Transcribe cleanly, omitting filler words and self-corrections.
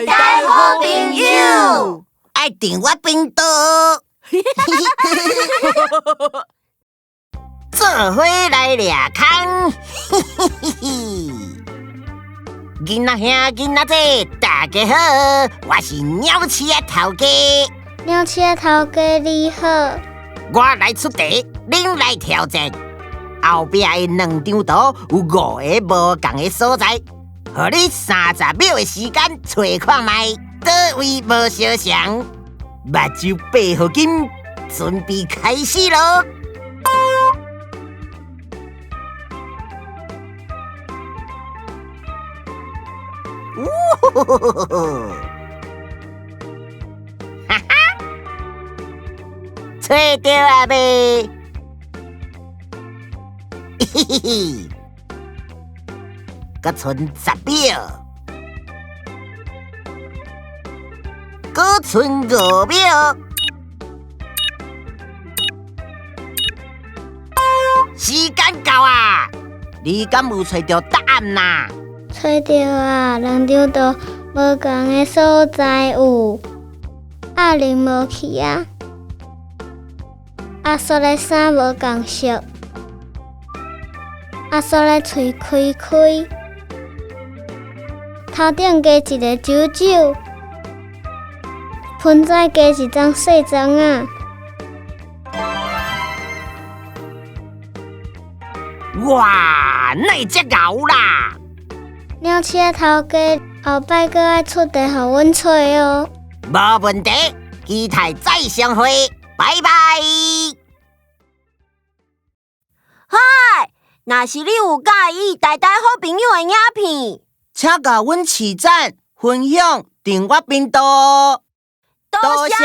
大大好朋友，爱订我频道，做伙来掠空，囡仔兄囡仔姐，大家好，我是鸟鼠的头家。鸟鼠的头家你好，我来出题，恁来挑战。后壁的2张图有5个无同的所在，予你30秒的时间找看卖，倒位无相像。目睭闭好紧，准备开始咯！哈哈，找到啊未？嘿嘿嘿，还剩10秒，还剩5秒，时间到啊！你敢有找到答案呐？找到啊，2张图无同的所在有阿玲无去啊，阿叔的衫无共色。阿叔的喙开开，头顶加一个揪揪，盆栽加一张细章啊！哇，那只牛啦！鸟鼠的头家，后摆阁爱出题，互阮找哦。无问题，期待再相会，拜拜。嗨！若是你有介意大大好朋友的影片，请甲阮取赞、分享、订阅频道，多谢。